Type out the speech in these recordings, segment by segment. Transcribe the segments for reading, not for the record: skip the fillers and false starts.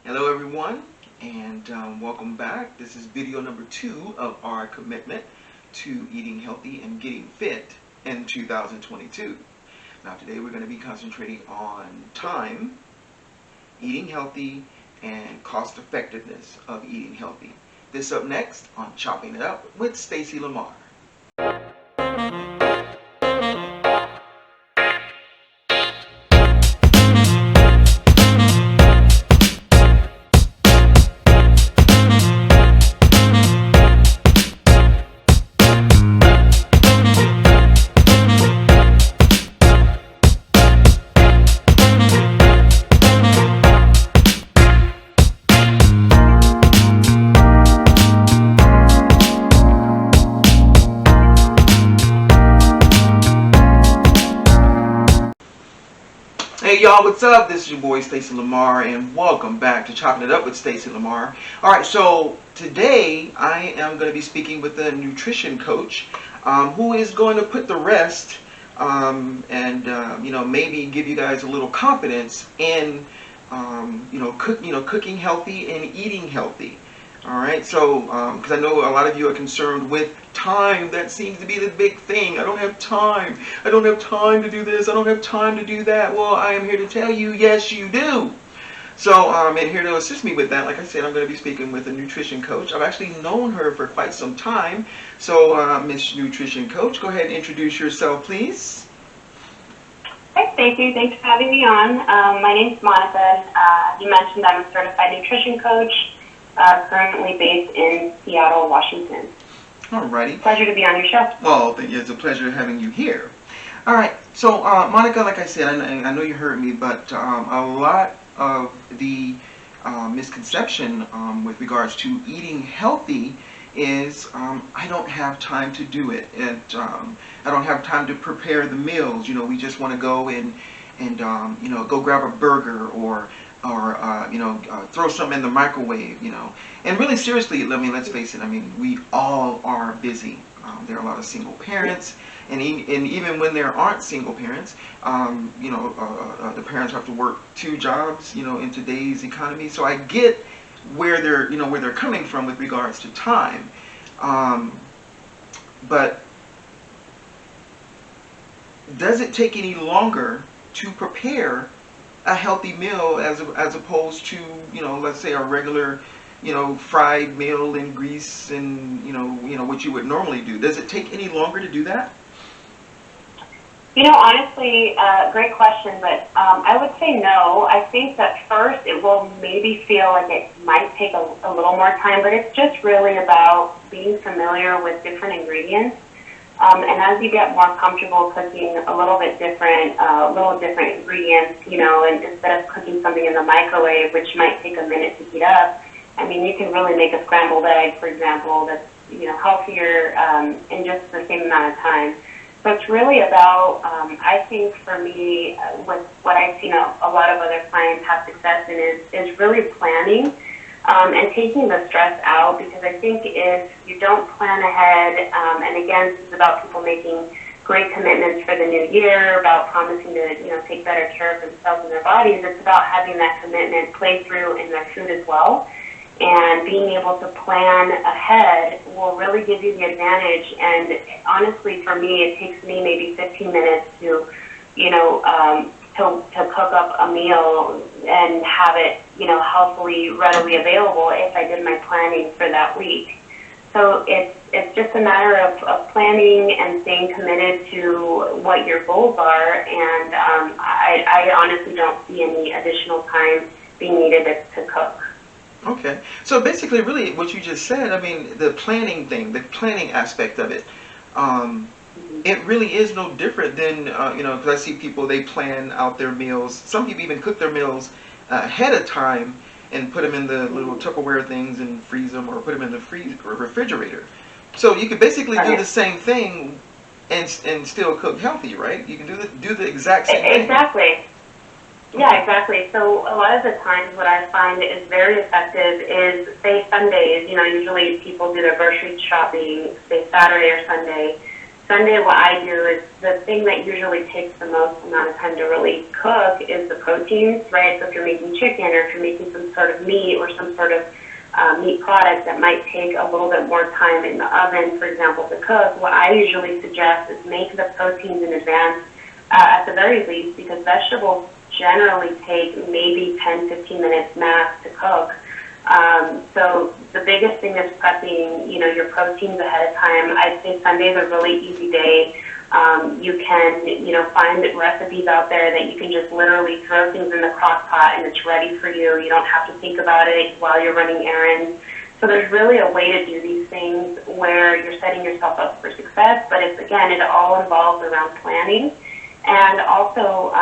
Hello everyone, and welcome back. This is video number 2 of our commitment to eating healthy and getting fit in 2022. Now today we're going to be concentrating on time, eating healthy, and cost effectiveness of eating healthy. This up next on Chopping It Up with Stacie Lamar. Hey y'all, what's up? This is your boy Stacie Lamar, and welcome back to Chopping It Up with Stacie Lamar. Alright, so today I am going to be speaking with a nutrition coach who is going to put the rest and maybe give you guys a little confidence in cooking healthy and eating healthy. Alright, so because I know a lot of you are concerned with time. That seems to be the big thing. I don't have time. I don't have time to do this. I don't have time to do that. Well, I am here to tell you, yes, you do. So, and here to assist me with that, like I said, I'm going to be speaking with a nutrition coach. I've actually known her for quite some time. So, Miss Nutrition Coach, go ahead and introduce yourself, please. Hi, Stacie. Thanks for having me on. My name's Monica. You mentioned I'm a certified nutrition coach, currently based in Seattle, Washington. Alrighty. Pleasure to be on your show. Well, it's a pleasure having you here. All right. So, Monica, like I said, I know you heard me, but a lot of the misconception with regards to eating healthy is I don't have time to do it, and I don't have time to prepare the meals. You know, we just want to go and go grab a burger or throw something in the microwave, And really seriously, let's face it, we all are busy. There are a lot of single parents, and even when there aren't single parents, the parents have to work 2 jobs, in today's economy. So I get where they're coming from with regards to time. But does it take any longer to prepare a healthy meal as opposed to, let's say a regular, fried meal in grease and, what you would normally do? Does it take any longer to do that? Honestly, great question, but I would say no. I think that first it will maybe feel like it might take a little more time, but it's just really about being familiar with different ingredients. And as you get more comfortable cooking a little different ingredients, and instead of cooking something in the microwave, which might take a minute to heat up, you can really make a scrambled egg, for example, that's, healthier in just the same amount of time. So it's really about, I think for me, with what I've seen a lot of other clients have success in is really planning. And taking the stress out, because I think if you don't plan ahead, and again, this is about people making great commitments for the new year, about promising to take better care of themselves and their bodies. It's about having that commitment play through in their food as well, and being able to plan ahead will really give you the advantage. And honestly, for me, it takes me maybe 15 minutes to cook up a meal and have it, healthfully, readily available if I did my planning for that week. So it's just a matter of planning and staying committed to what your goals are. And I honestly don't see any additional time being needed to cook. Okay. So basically, really, what you just said, the planning thing, the planning aspect of it, it really is no different than, because I see people, they plan out their meals. Some people even cook their meals ahead of time and put them in the little Tupperware things and freeze them, or put them in the refrigerator. So you could basically do the same thing and still cook healthy, right? You can do the exact same thing. Exactly. Yeah, exactly. So a lot of the times what I find is very effective is, say, Sundays. Usually people do their grocery shopping, say, Saturday or Sunday. Sunday, what I do is the thing that usually takes the most amount of time to really cook is the proteins, right? So if you're making chicken or if you're making some sort of meat or some sort of meat product that might take a little bit more time in the oven, for example, to cook, what I usually suggest is make the proteins in advance at the very least, because vegetables generally take maybe 10-15 minutes max to cook. So the biggest thing is prepping, your proteins ahead of time. I'd say Sunday's a really easy day. You can, find recipes out there that you can just literally throw things in the crock pot and it's ready for you. You don't have to think about it while you're running errands. So there's really a way to do these things where you're setting yourself up for success, but it all involves around planning. And also,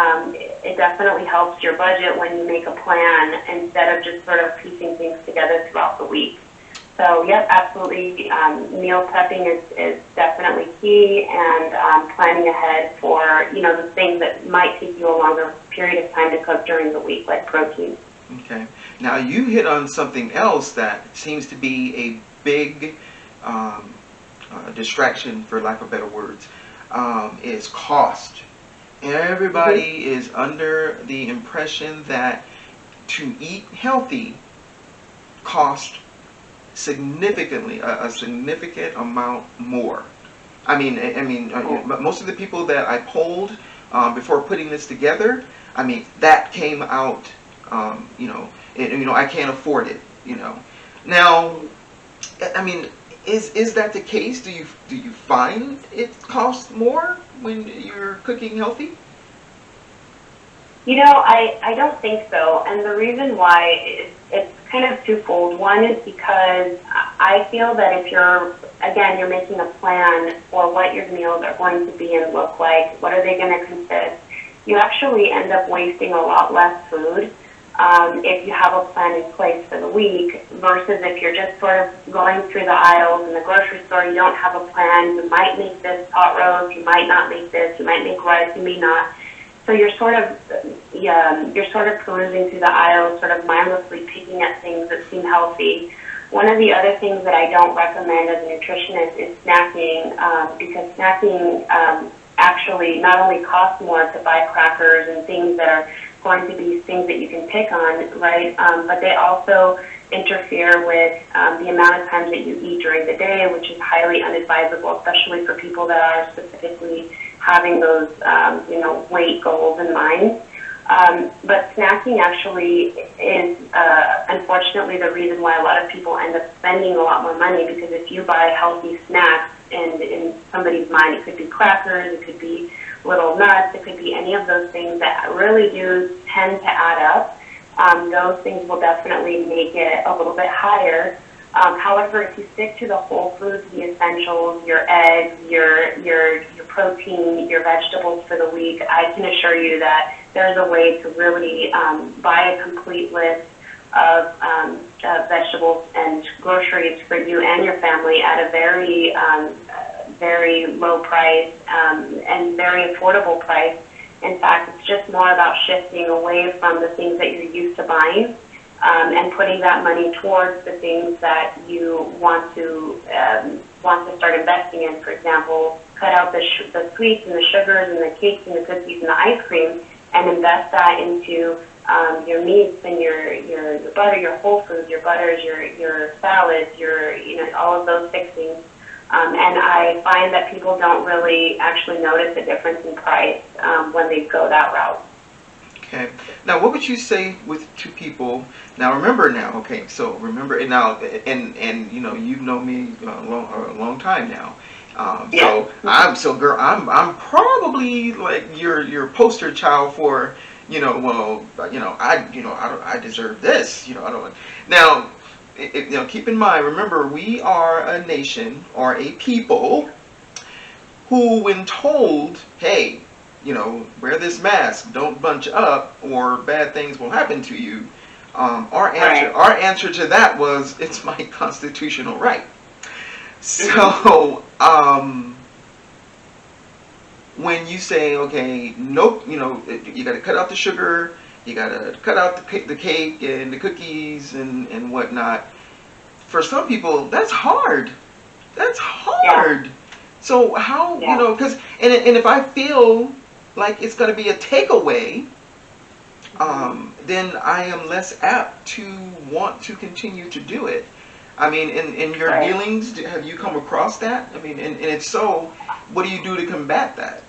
it definitely helps your budget when you make a plan instead of just sort of piecing things together throughout the week. So, yep, absolutely. Meal prepping is definitely key, and planning ahead for, the things that might take you a longer period of time to cook during the week, like protein. Okay. Now, you hit on something else that seems to be a big distraction, for lack of better words, is cost. Everybody is under the impression that to eat healthy costs significantly, a significant amount more. Most of the people that I polled before putting this together, that came out, I can't afford it, Now, is that the case? Do you find it costs more when you're cooking healthy? I don't think so. And the reason why it's kind of twofold. One is because I feel that if you're making a plan for what your meals are going to be and look like, what are they going to consist, you actually end up wasting a lot less food if you have a plan in place for the week versus if you're just sort of going through the aisles in the grocery store, you don't have a plan, you might make this pot roast, you might not make this, you might make rice, you may not. So you're sort of perusing through the aisles, sort of mindlessly picking at things that seem healthy. One of the other things that I don't recommend as a nutritionist is snacking, because snacking actually not only costs more to buy crackers and things that are going to be things that you can pick on, right? But they also interfere with the amount of times that you eat during the day, which is highly unadvisable, especially for people that are specifically having those, weight goals in mind. But snacking actually is, unfortunately, the reason why a lot of people end up spending a lot more money, because if you buy healthy snacks, and in somebody's mind, it could be crackers, it could be little nuts, it could be any of those things that really do tend to add up. Those things will definitely make it a little bit higher. However, if you stick to the whole foods, the essentials, your eggs, your protein, your vegetables for the week, I can assure you that there's a way to really buy a complete list of vegetables and groceries for you and your family at a very, very low price and very affordable price. In fact, it's just more about shifting away from the things that you're used to buying and putting that money towards the things that you want to start investing in. For example, cut out the sweets and the sugars and the cakes and the cookies and the ice cream, and invest that into your meats and your butter, your whole foods, your butters, your salads, all of those fixings. And I find that people don't really actually notice a difference in price when they go that route. Okay. Now, what would you say to people? Now, remember now. Okay. So remember now, and you've known me a long time now. Yeah. I'm probably like your poster child for I deserve this. I don't. Now, keep in mind. Remember, we are a nation or a people who, when told, hey, wear this mask, don't bunch up, or bad things will happen to you. Our answer to that was, it's my constitutional right. So, when you say, okay, nope, you got to cut out the sugar, you got to cut out the cake and the cookies and whatnot. For some people, that's hard. That's hard. So how, Yeah. because, and if I feel like it's going to be a takeaway, then I am less apt to want to continue to do it. I mean, in your Right. dealings, have you come across that? I mean, and if so, what do you do to combat that?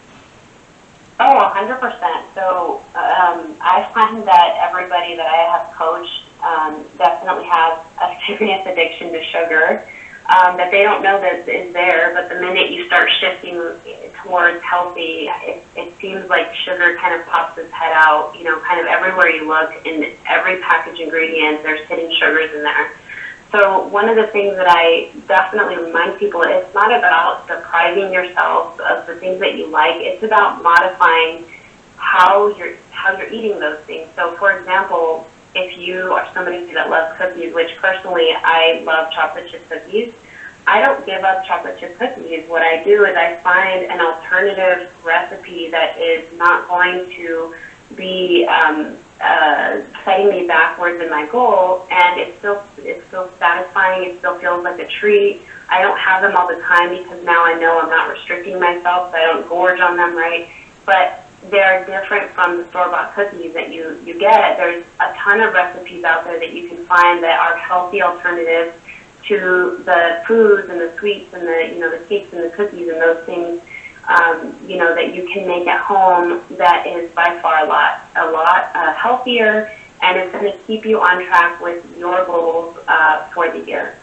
Oh, 100%. So I find that everybody that I have coached definitely has a serious addiction to sugar that they don't know that is there. But the minute you start shifting towards healthy, it seems like sugar kind of pops its head out. You know, kind of everywhere you look, in every package ingredient, there's hidden sugars in there. So one of the things that I definitely remind people, it's not about depriving yourself of the things that you like. It's about modifying how you're eating those things. So for example, if you are somebody that loves cookies, which personally I love chocolate chip cookies, I don't give up chocolate chip cookies. What I do is I find an alternative recipe that is not going to be setting me backwards in my goal, and it's still satisfying. It still feels like a treat. I don't have them all the time because now I know I'm not restricting myself, so I don't gorge on them, right? But they're different from the store-bought cookies that you get. There's a ton of recipes out there that you can find that are healthy alternatives to the foods and the sweets and the cakes and the cookies and those things that you can make at home that is by far a lot healthier, and it's going to keep you on track with your goals for the year.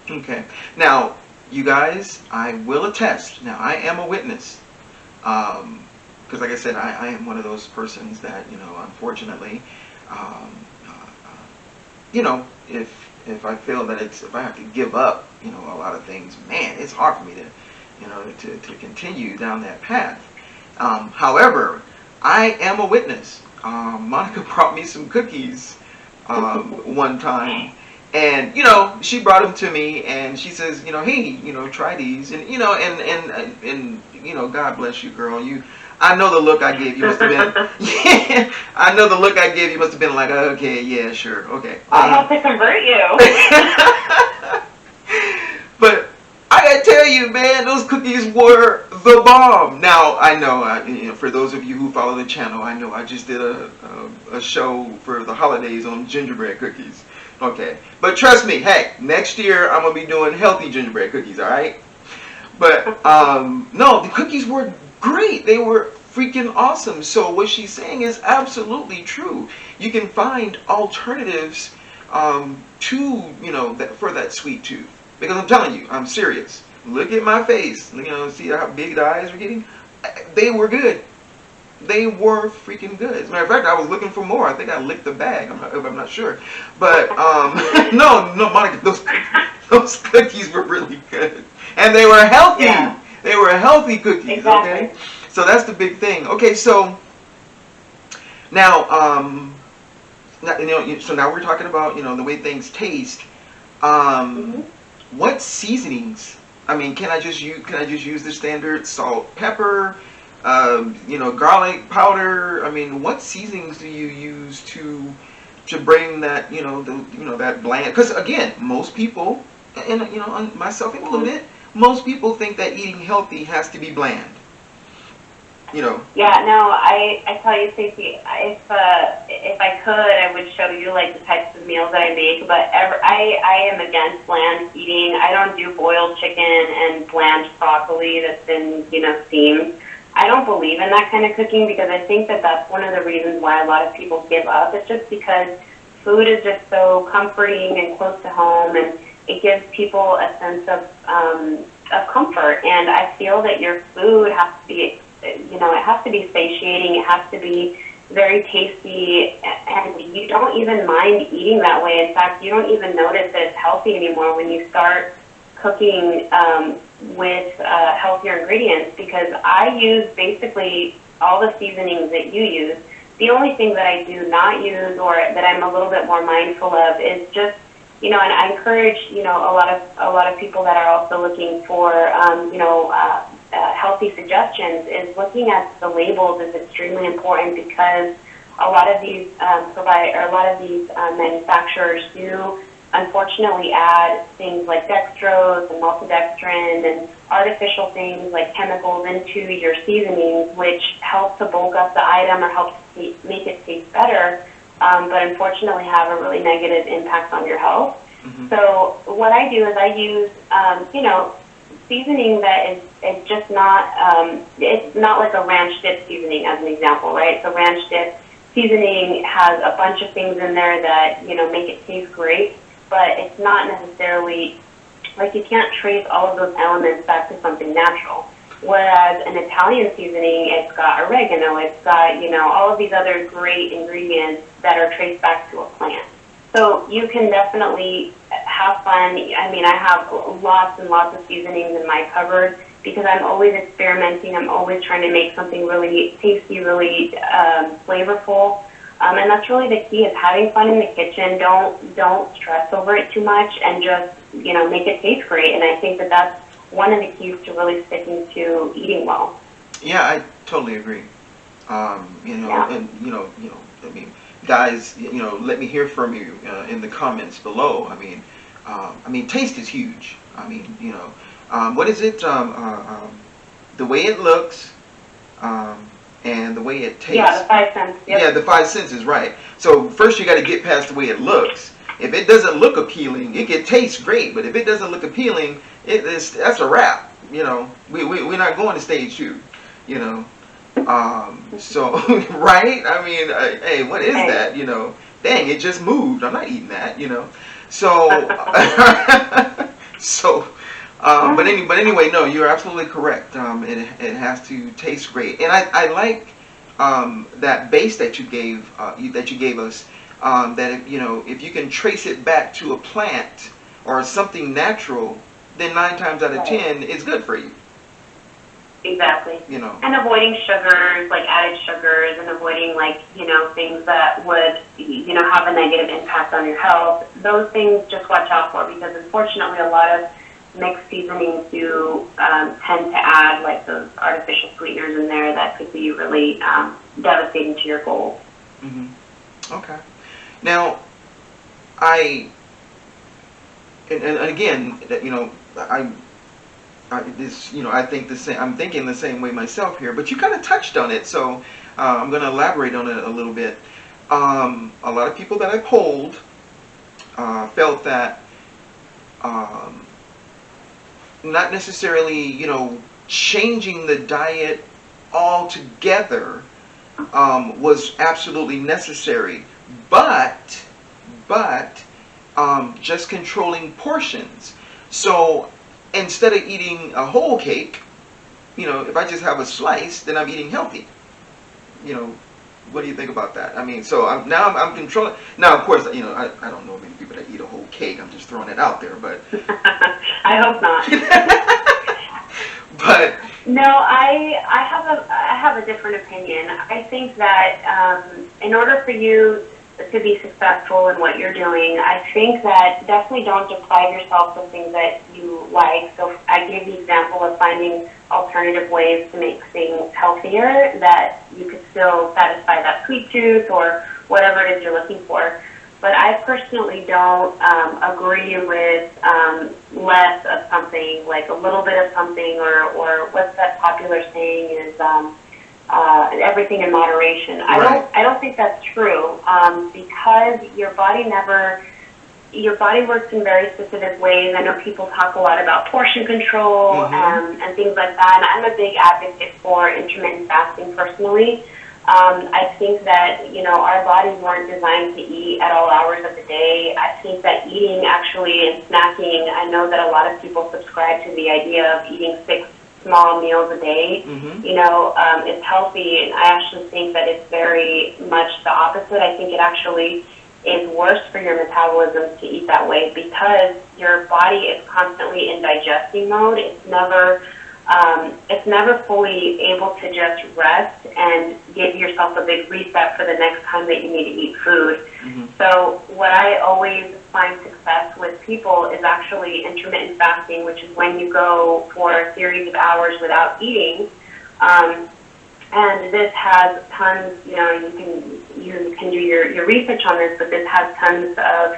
Okay. Now, you guys, I will attest. Now, I am a witness. Because, like I said, I am one of those persons that, unfortunately, um, if I feel that if I have to give up, a lot of things, man, it's hard for me to continue down that path. However, I am a witness. Monica brought me some cookies one time, and she brought them to me, and she says, hey, try these, and God bless you, girl. I know the look I gave you must have been. Yeah, I know the look I gave you must have been like, okay, yeah, sure, okay. I have to convert you. But I gotta tell you, man, those cookies were the bomb. Now I know, for those of you who follow the channel, I know I just did a show for the holidays on gingerbread cookies. Okay, but trust me, heck, next year I'm gonna be doing healthy gingerbread cookies. All right, but no, the cookies were great. They were freaking awesome. So what she's saying is absolutely true. You can find alternatives for that sweet tooth. Because I'm telling you, I'm serious. Look at my face. See how big the eyes are getting? They were good. They were freaking good. As a matter of fact, I was looking for more. I think I licked the bag. I'm not sure. But no, Monica, those cookies were really good, and they were healthy. Yeah. They were healthy cookies. Exactly. Okay, so that's the big thing. Okay, so now so now we're talking about the way things taste. Mm-hmm. What seasonings? I mean, can I just use the standard salt, pepper, garlic powder? I mean, what seasonings do you use to bring that that bland? Because again, most people, and myself included, most people think that eating healthy has to be bland. Yeah, no, I tell you, Stacie, if I could, I would show you like the types of meals that I make. But I am against bland eating. I don't do boiled chicken and bland broccoli that's been steamed. I don't believe in that kind of cooking because I think that that's one of the reasons why a lot of people give up. It's just because food is just so comforting and close to home, and it gives people a sense of comfort. And I feel that your food has to be it has to be satiating. It has to be very tasty, and you don't even mind eating that way. In fact, you don't even notice that it's healthy anymore when you start cooking with healthier ingredients, because I use basically all the seasonings that you use. The only thing that I do not use, or that I'm a little bit more mindful of, is just and I encourage a lot of people that are also looking for healthy suggestions, is looking at the labels is extremely important, because a lot of these manufacturers do unfortunately add things like dextrose and maltodextrin and artificial things like chemicals into your seasonings, which help to bulk up the item or help to make it taste better, but unfortunately have a really negative impact on your health. Mm-hmm. So what I do is I use, seasoning that is just not, it's not like a ranch dip seasoning as an example, right? So ranch dip seasoning has a bunch of things in there that, make it taste great, but it's not necessarily, like, you can't trace all of those elements back to something natural. Whereas an Italian seasoning, it's got oregano, it's got, all of these other great ingredients that are traced back to a plant. So you can definitely have fun. I mean, I have lots and lots of seasonings in my cupboard because I'm always experimenting. I'm always trying to make something really tasty, really flavorful. And that's really the key, is having fun in the kitchen. Don't stress over it too much, and just, make it taste great. And I think that that's one of the keys to really sticking to eating well. Yeah, I totally agree. Yeah. And I mean, guys, let me hear from you in the comments below. I mean, taste is huge. I mean, what is it? The way it looks, and the way it tastes. Yeah, the 5 cents. Yep. Yeah, the 5 senses, right. So first you got to get past the way it looks. If it doesn't look appealing, it can taste great, but if it doesn't look appealing, that's a wrap. We're not going to stage 2. So right. I mean, hey, what is that? Dang, it just moved. I'm not eating that. So so. But anyway, no, you're absolutely correct. It has to taste great, and I like that base that you gave us. That if you can trace it back to a plant or something natural, then 9 times out of 10 it's good for you. Exactly. And avoiding sugars, like added sugars, and avoiding things that would have a negative impact on your health. Those things, just watch out for, because unfortunately a lot of mixed seasonings do tend to add like those artificial sweeteners in there that could be really devastating to your goals. Mm-hmm. Okay. Now, and again, I think the same. I'm thinking the same way myself here, but you kind of touched on it, so I'm going to elaborate on it a little bit. A lot of people that I polled felt that not necessarily, changing the diet altogether was absolutely necessary, but just controlling portions. So instead of eating a whole cake, if I just have a slice, then I'm eating healthy. What do you think about that? I mean, so I'm controlling. Now, of course, I don't know many people that eat a whole cake. I'm just throwing it out there, but I hope not. But no, I have a different opinion. I think that in order for you to be successful in what you're doing, I think that definitely don't deprive yourself of things that you like. So I gave the example of finding alternative ways to make things healthier, that you could still satisfy that sweet tooth or whatever it is you're looking for. But I personally don't agree with less of something, like a little bit of something, or what's that popular saying is everything in moderation. Right. I don't think that's true, because your body works in very specific ways. I know people talk a lot about portion control, Mm-hmm. and things like that. And I'm a big advocate for intermittent fasting personally. I think that, our bodies weren't designed to eat at all hours of the day. I think that eating actually and snacking, I know that a lot of people subscribe to the idea of eating 6 small meals a day, Mm-hmm. is healthy. And I actually think that it's very much the opposite. I think it actually is worse for your metabolism to eat that way, because your body is constantly in digesting mode. It's never fully able to just rest and give yourself a big reset for the next time that you need to eat food. Mm-hmm. So what I always find success with people is actually intermittent fasting, which is when you go for a series of hours without eating. And this has tons, you can do your research on this, but this has tons of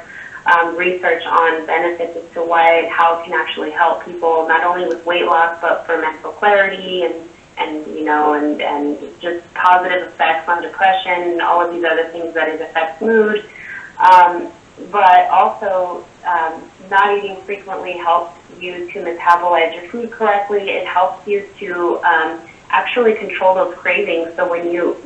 research on benefits as to why and how it can actually help people not only with weight loss but for mental clarity and just positive effects on depression and all of these other things that it affects mood. But also, not eating frequently helps you to metabolize your food correctly. It helps you to actually control those cravings. So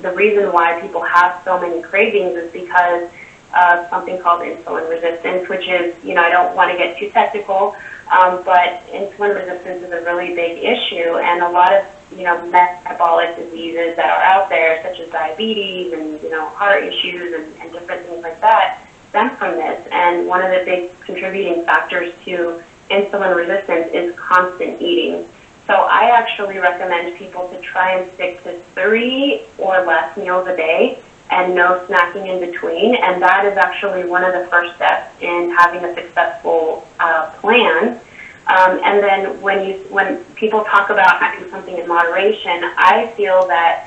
the reason why people have so many cravings is because of something called insulin resistance, which is, I don't want to get too technical, but insulin resistance is a really big issue, and a lot of, metabolic diseases that are out there, such as diabetes and, heart issues and different things like that, stem from this. And one of the big contributing factors to insulin resistance is constant eating. So I actually recommend people to try and stick to 3 or less meals a day and no snacking in between. And that is actually one of the first steps in having a successful plan. And then when people talk about having something in moderation, I feel that,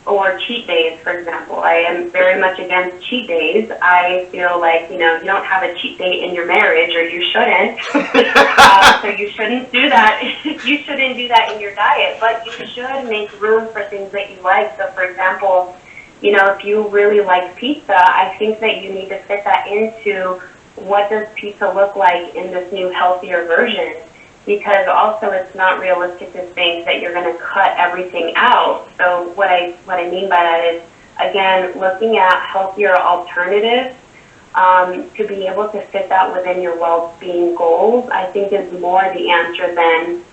or cheat days, for example. I am very much against cheat days. I feel like, you don't have a cheat day in your marriage, or you shouldn't. So you shouldn't do that. You shouldn't do that in your diet, but you should make room for things that you like. So, for example, if you really like pizza, I think that you need to fit that into what does pizza look like in this new healthier version. Because also it's not realistic to think that you're going to cut everything out. So what I mean by that is, again, looking at healthier alternatives to be able to fit that within your well-being goals, I think is more the answer than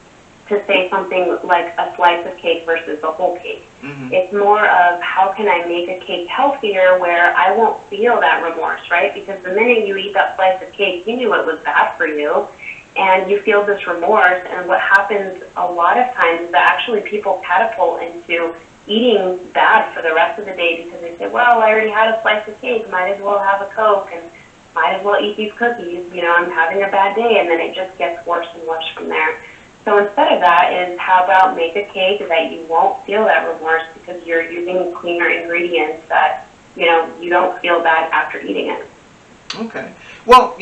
to say something like a slice of cake versus a whole cake. Mm-hmm. It's more of how can I make a cake healthier where I won't feel that remorse, right? Because the minute you eat that slice of cake, you knew it was bad for you. And you feel this remorse, and what happens a lot of times is that actually people catapult into eating bad for the rest of the day because they say, well, I already had a slice of cake, might as well have a Coke, and might as well eat these cookies, I'm having a bad day, and then it just gets worse and worse from there. So instead of that is, how about make a cake that you won't feel that remorse because you're using cleaner ingredients that, you don't feel bad after eating it. Okay. Well,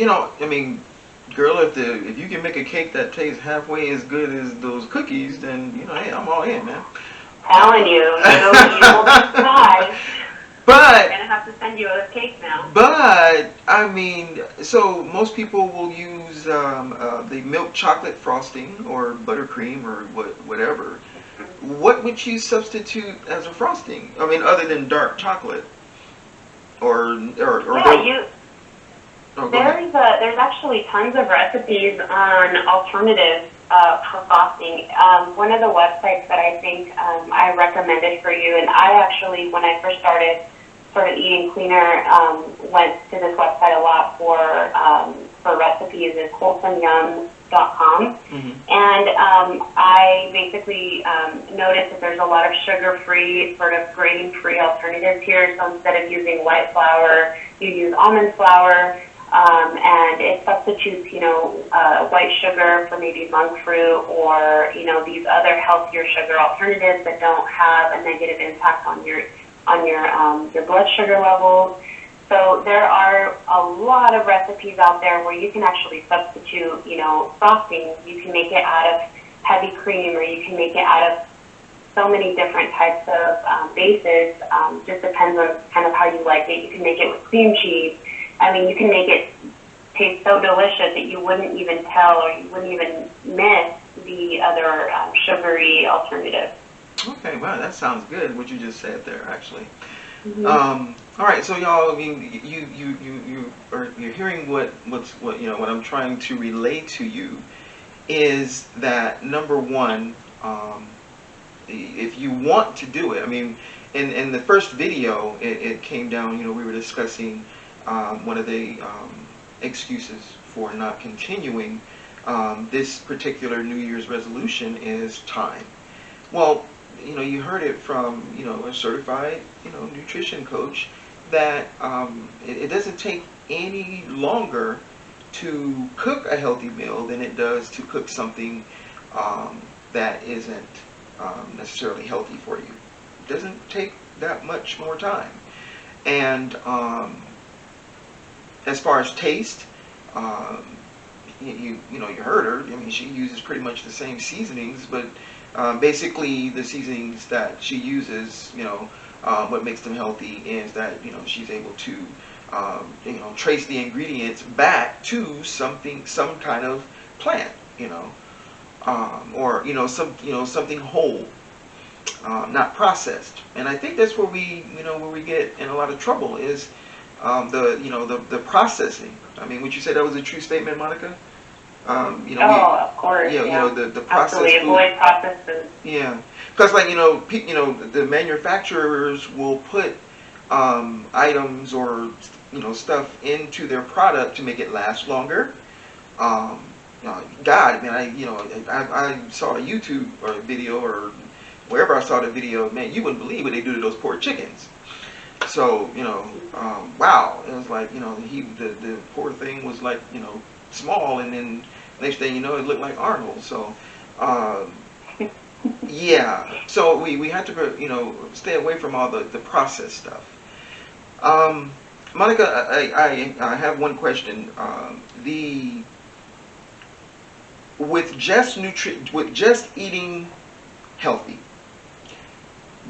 girl, if you can make a cake that tastes halfway as good as those cookies, then hey, I'm all in, man. Telling you, you will be surprised. But I'm gonna have to send you a cake now. But so most people will use the milk chocolate frosting or buttercream or whatever. What would you substitute as a frosting? Other than dark chocolate, There's actually tons of recipes on alternatives for frosting. One of the websites that I think I recommended for you, and I actually, when I first started eating cleaner, went to this website a lot for recipes, is wholesomeyum.com. Mm-hmm. And I basically noticed that there's a lot of sugar-free, sort of grain-free alternatives here. So instead of using white flour, you use almond flour. And it substitutes, white sugar for maybe monk fruit or, these other healthier sugar alternatives that don't have a negative impact on your blood sugar levels. So there are a lot of recipes out there where you can actually substitute, frosting. You can make it out of heavy cream, or you can make it out of so many different types of bases. Just depends on kind of how you like it. You can make it with cream cheese. You can make it taste so delicious that you wouldn't even tell, or you wouldn't even miss the other sugary alternative. Okay, wow, that sounds good. What you just said there, actually. Mm-hmm. All right, so y'all, you're hearing what I'm trying to relay to you is that, number one, if you want to do it, in the first video, it came down. We were discussing. One of the excuses for not continuing this particular New Year's resolution is time. Well, you heard it from a certified nutrition coach that it doesn't take any longer to cook a healthy meal than it does to cook something that isn't necessarily healthy for you. It doesn't take that much more time, and as far as taste, um, you know, you heard her. I mean, she uses pretty much the same seasonings, but basically the seasonings that she uses, you know, what makes them healthy is that, you know, she's able to, you know, trace the ingredients back to something, some kind of plant, you know, or you know, something whole, not processed. And I think that's where we, you know, where we get in a lot of trouble is the, you know, the processing. I mean, would you say that was a true statement, Monica? You know, Oh, of course, you know, yeah. the processed Absolutely, food. avoid processed foods. Yeah, because like you know, the manufacturers will put items or, you know, stuff into their product to make it last longer. Um, God, man, I saw a YouTube or a video or wherever I saw the video, man, you wouldn't believe what they do to those poor chickens. So, you know, wow, it was like, you know, the poor thing was like, you know, small, and then next thing you know, it looked like Arnold. So, um, yeah, so we had to, you know, stay away from all the processed stuff. Um, Monica, I have one question. The with just eating healthy,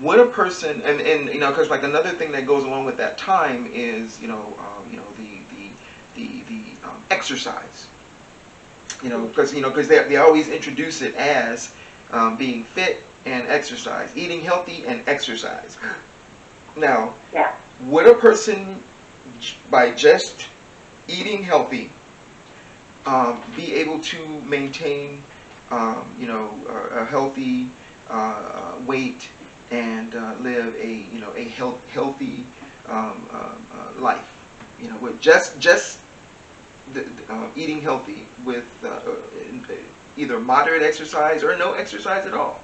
would a person, and you know, because like another thing that goes along with that time is, you know, the exercise. You know, because they always introduce it as being fit and exercise, eating healthy and exercise. Now, Yeah. would a person, by just eating healthy, be able to maintain, you know, a healthy weight and live a, you know, a healthy life? You know, with just eating healthy with either moderate exercise or no exercise at all.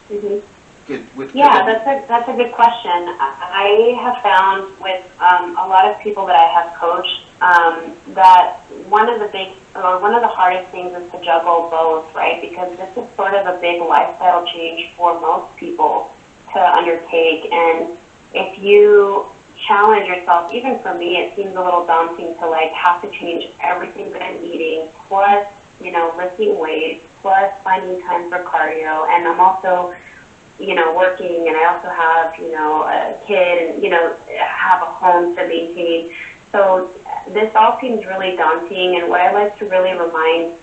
Hmm. Could Yeah, that be? that's a good question. I have found with a lot of people that I have coached that one of the hardest things is to juggle both, right? Because this is sort of a big lifestyle change for most people to undertake, and if you challenge yourself, even for me, it seems a little daunting to like have to change everything that I'm eating, plus lifting weights, plus finding time for cardio, and I'm also working, and I also have, a kid, and, have a home to maintain. So this all seems really daunting, and what I like to really remind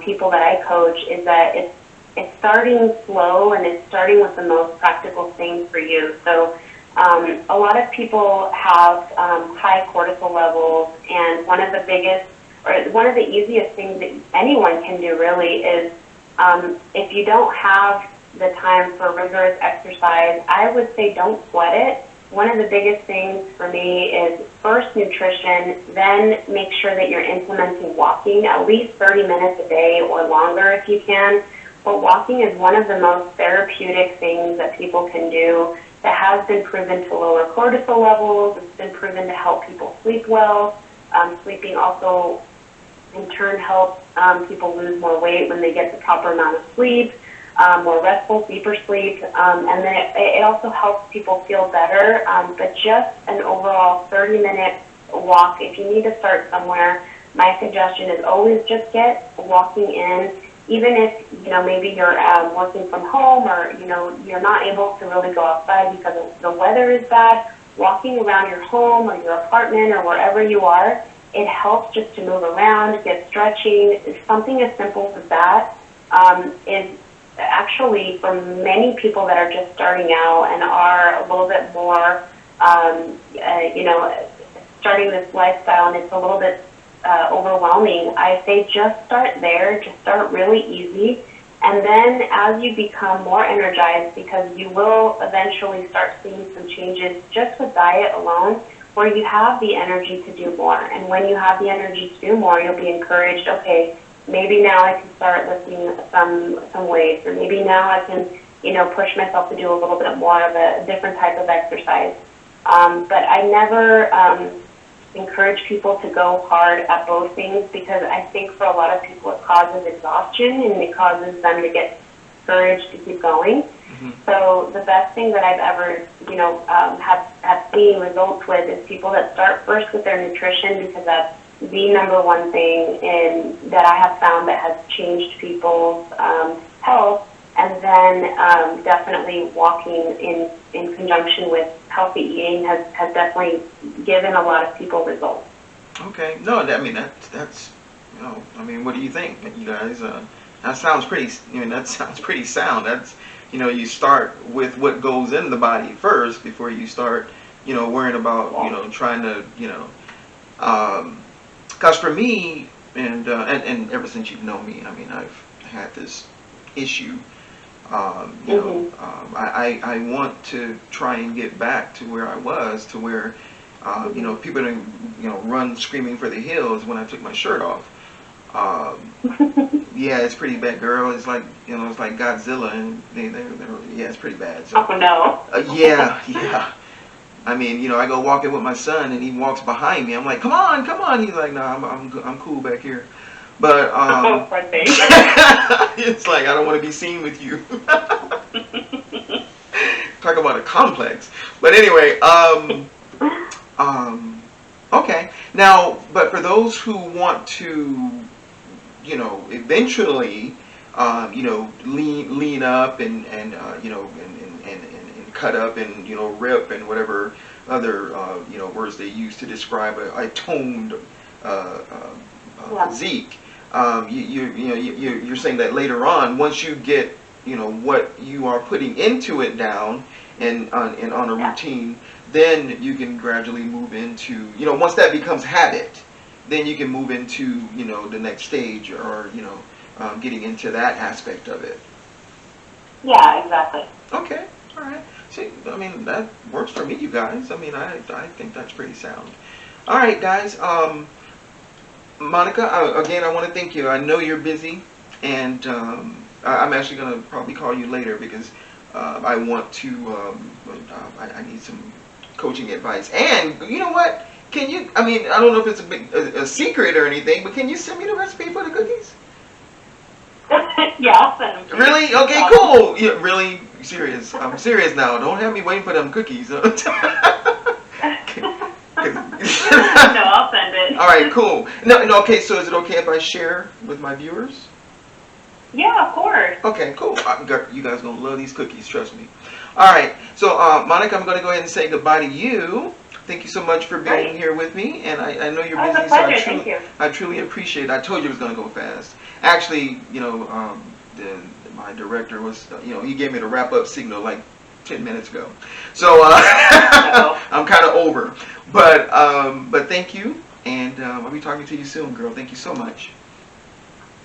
people that I coach is that it's starting slow, and it's starting with the most practical things for you. So a lot of people have high cortisol levels, and one of the biggest, or one of the easiest things that anyone can do really is if you don't have the time for rigorous exercise, I would say don't sweat it. One of the biggest things for me is first nutrition, then make sure that you're implementing walking at least 30 minutes a day or longer if you can. But walking is one of the most therapeutic things that people can do that has been proven to lower cortisol levels. It's been proven to help people sleep well. Sleeping also in turn helps people lose more weight when they get the proper amount of sleep. More restful, deeper sleep, and then it also helps people feel better. But just an overall 30-minute walk, if you need to start somewhere, my suggestion is always just get walking in, even if maybe you're working from home, or you're not able to really go outside because the weather is bad. Walking around your home or your apartment or wherever you are, it helps just to move around, get stretching. Something as simple as that is actually, for many people that are just starting out and are a little bit more, starting this lifestyle, and it's a little bit overwhelming, I say just start there, just start really easy, and then as you become more energized, because you will eventually start seeing some changes just with diet alone, where you have the energy to do more. And when you have the energy to do more, you'll be encouraged, okay, maybe now I can start lifting some weights, or maybe now I can, push myself to do a little bit more of a different type of exercise. But I never encourage people to go hard at both things, because I think for a lot of people it causes exhaustion, and it causes them to get discouraged to keep going. So the best thing that I've ever, have seen results with is people that start first with their nutrition, because that's the number one thing that I have found that has changed people's health. And then definitely walking in conjunction with healthy eating has definitely given a lot of people results. Okay. No, I mean that's I mean, what do you think, you guys? That sounds pretty. That sounds pretty sound. That's you start with what goes in the body first before you start worrying about trying to because for me and ever since you've known me, I mean I've had this issue. I want to try and get back to where I was, to where people didn't run screaming for the hills when I took my shirt off. Yeah, it's pretty bad, girl. It's like it's like Godzilla, and yeah, it's pretty bad. So, oh no. Yeah. I mean, I go walking with my son, and he walks behind me. I'm like, come on, come on. He's like, no, I'm cool back here. But it's like I don't want to be seen with you. Talk about a complex. But anyway, okay. Now, but for those who want to, eventually, lean up and cut up and rip and whatever other words they use to describe a toned physique. You're saying that later on, once you get what you are putting into it down and on a routine, then you can gradually move into once that becomes habit, then you can move into the next stage, or getting into that aspect of it. Yeah, exactly. Okay, all right. See, I mean that works for me, you guys. I mean I think that's pretty sound. All right, guys. Monica, again, I want to thank you. I know you're busy, and I'm actually going to probably call you later because I want to, I need some coaching advice. And you know what? Can you, I mean, I don't know if it's a secret or anything, but can you send me the recipe for the cookies? Yeah, I'll send them to you. Really? Okay, cool. Yeah, really serious. I'm serious now. Don't have me waiting for them cookies. No, I'll send it. All right, cool. No, okay, so is it okay if I share with my viewers? Yeah, of course. Okay, cool. You guys are going to love these cookies, trust me. All right, so Monica, I'm going to go ahead and say goodbye to you. Thank you so much for being here with me, and I know you're busy, so I truly appreciate it. I told you it was going to go fast. Actually, my director was, he gave me the wrap-up signal like 10 minutes ago. So I'm kind of over. But thank you, and I'll be talking to you soon, girl. Thank you so much.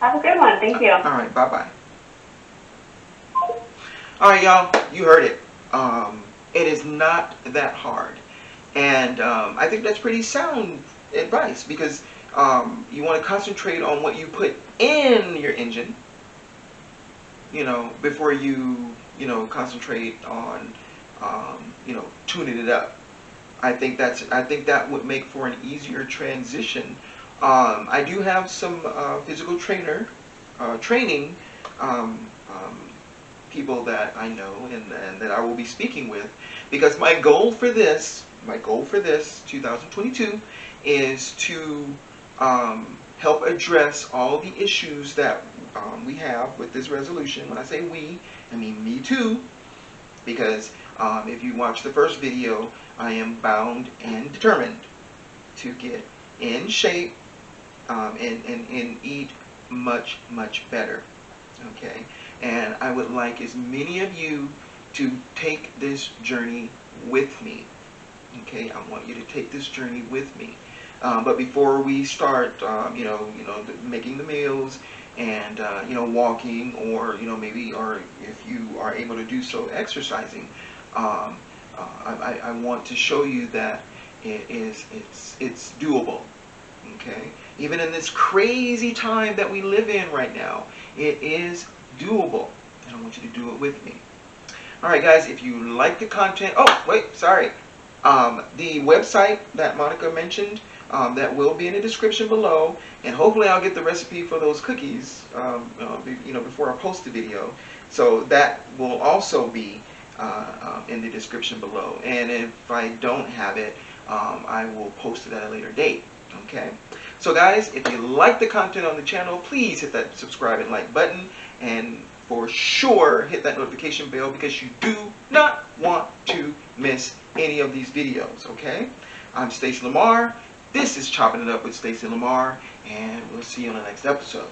Have a good one. Thank you. All right, bye-bye. All right, y'all, you heard it. It is not that hard. And I think that's pretty sound advice, because you want to concentrate on what you put in your engine, before you, concentrate on, tuning it up. I think that would make for an easier transition. I do have some physical training people that I know and that I will be speaking with, because my goal for this 2022 is to help address all the issues that we have with this resolution. When I say we, I mean me too, because if you watch the first video, I am bound and determined to get in shape and eat much, much better. Okay? And I would like as many of you to take this journey with me. Okay? I want you to take this journey with me. But before we start, making the meals and, walking, or, maybe, or if you are able to do so, exercising, I want to show you that it's doable. Okay? Even in this crazy time that we live in right now, it is doable. And I want you to do it with me. All right, guys, if you like the content, oh, wait, sorry. The website that Monica mentioned, that will be in the description below, and hopefully I'll get the recipe for those cookies, before I post the video. So that will also be in the description below. And if I don't have it, I will post it at a later date. Okay. So guys, if you like the content on the channel, please hit that subscribe and like button. And for sure, hit that notification bell because you do not want to miss any of these videos. Okay. I'm Stacie Lamar. This is Chopping It Up with Stacie Lamar. And we'll see you on the next episode.